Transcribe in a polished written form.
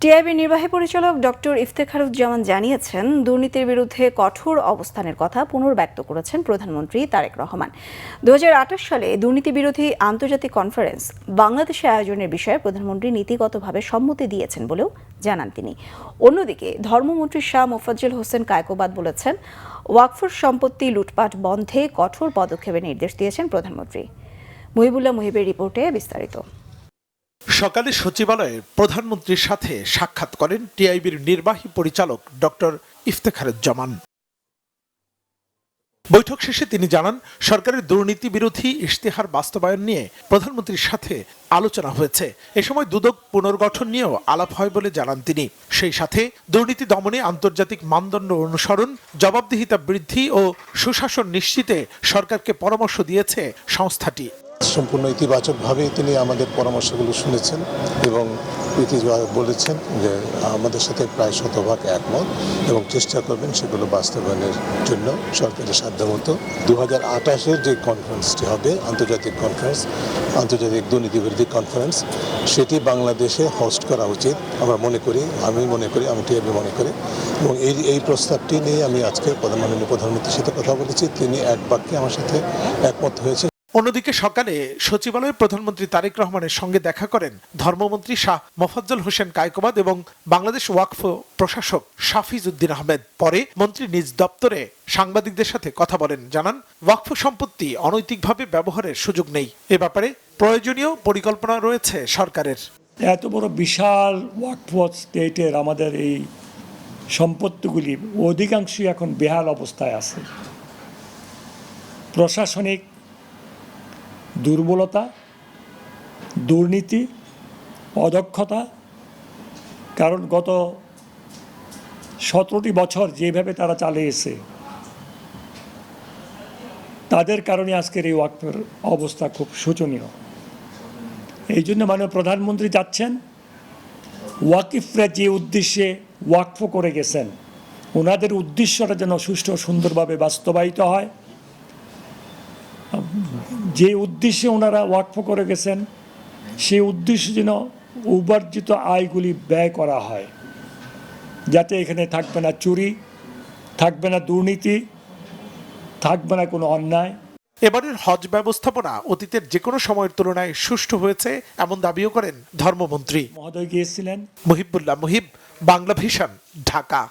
টিআইবির নির্বাহী পরিচালক ডক্টর ইফতেখারুজ্জামান জানিয়েছেন, দুর্নীতির বিরুদ্ধে কঠোর অবস্থানের কথা পুনর্ব্যক্ত করেছেন প্রধানমন্ত্রী তারেক রহমান। 2028 সালে দুর্নীতি বিরোধী আন্তর্জাতিক কনফারেন্স বাংলাদেশে আয়োজনের বিষয়ে প্রধানমন্ত্রী নীতিগতভাবে সম্মতি দিয়েছেন বলেও জানান তিনি। অন্যদিকে ধর্মমন্ত্রী শাহ মোফাজ্জল হোসেন কায়কোবাদ বলেছেন, ওয়াকফ সম্পত্তি লুটপাট বন্ধে কঠোর পদক্ষেপের নির্দেশ দিয়েছেন প্রধানমন্ত্রী। মুহিবুল্লাহ মুহিবের রিপোর্টে বিস্তারিত। সকালে সচিবালয়ে প্রধানমন্ত্রীর সাথে সাক্ষাৎ করেন টিআইবির নির্বাহী পরিচালক ডক্টর ইফতেখারুজ্জামান। বৈঠক শেষে তিনি জানান, সরকারের দুর্নীতি বিরোধী ইশতেহার বাস্তবায়ন নিয়ে প্রধানমন্ত্রীর সাথে আলোচনা হয়েছে। এ সময় দুদক পুনর্গঠন নিয়েও আলাপ হয় বলে জানান তিনি। সেই সাথে দুর্নীতি দমনে আন্তর্জাতিক মানদণ্ড অনুসরণ, জবাবদিহিতা বৃদ্ধি ও সুশাসন নিশ্চিতে সরকারকে পরামর্শ দিয়েছে সংস্থাটি। সম্পূর্ণ ইতিবাচকভাবে তিনি আমাদের পরামর্শগুলো শুনেছেন এবং বলেছেন যে আমাদের সাথে প্রায় শতভাগ একমত এবং চেষ্টা করবেন সেগুলো বাস্তবায়নের জন্য সরকারের সাধ্যমতো। 2028-এর যে কনফারেন্সটি হবে, আন্তর্জাতিক কনফারেন্স, আন্তর্জাতিক দুর্নীতি বিরোধী কনফারেন্স, সেটি বাংলাদেশে হোস্ট করা উচিত আমি মনে করি, আমি টিআইবি মনে করি। এবং এই প্রস্তাবটি নিয়ে আমি আজকে মাননীয় প্রধানমন্ত্রীর সাথে কথা বলেছি, তিনি এক বাক্যে আমার সাথে একমত হয়েছে। অন্যদিকে সকালে সচিবালয়ে প্রধানমন্ত্রী তারেক রহমানের সঙ্গে দেখা করেন ধর্মমন্ত্রী শাহ মোফাজ্জল হোসেন কায়কোবাদ এবং বাংলাদেশ ওয়াকফ প্রশাসক শাফিজ উদ্দিন আহমেদ। পরে মন্ত্রী নিজ দপ্তরে সাংবাদিকদের সাথে কথা বলেন, জানান ওয়াকফ সম্পত্তি অনৈতিকভাবে ব্যবহারের সুযোগ নেই। এ ব্যাপারে প্রয়োজনীয় পরিকল্পনা রয়েছে সরকারের। এত বড় বিশাল ওয়াকফ স্টেটের আমাদের এই সম্পত্তিগুলি অধিকাংশই এখন বেহাল অবস্থায় আছে। প্রশাসনিক দুর্বলতা, দুর্নীতি, অদক্ষতা, কারণ গত 17টি বছর যেভাবে তারা চালিয়েছে, তাদের কারণে আজকের এই ওয়াকফের অবস্থা খুব শোচনীয়। এই জন্য মাননীয় প্রধানমন্ত্রী যাচ্ছেন, ওয়াকিফরা যে উদ্দেশ্যে ওয়াকফ করে গেছেন, ওনাদের উদ্দেশ্যটা যেন সুষ্ঠু সুন্দরভাবে বাস্তবায়িত হয়। যে উদ্দেশ্যে ওনারা ওয়াকফ করে গেছেন, সেই উদ্দেশ্যে যেন উপার্জিত আয়গুলি ব্যয় করা হয়, যাতে এখানে থাকবে না চুরি, থাকবে না দুর্নীতি, থাকবে না কোনো অন্যায়। এবারের হজ ব্যবস্থাপনা অতীতের যে কোনো সময়ের তুলনায় সুষ্ঠু হয়েছে এমন দাবিও করেন ধর্মমন্ত্রী মহোদয় গিয়েছিলেন। মুহিবুল্লাহ মুহিব, বাংলা ভিশন, ঢাকা।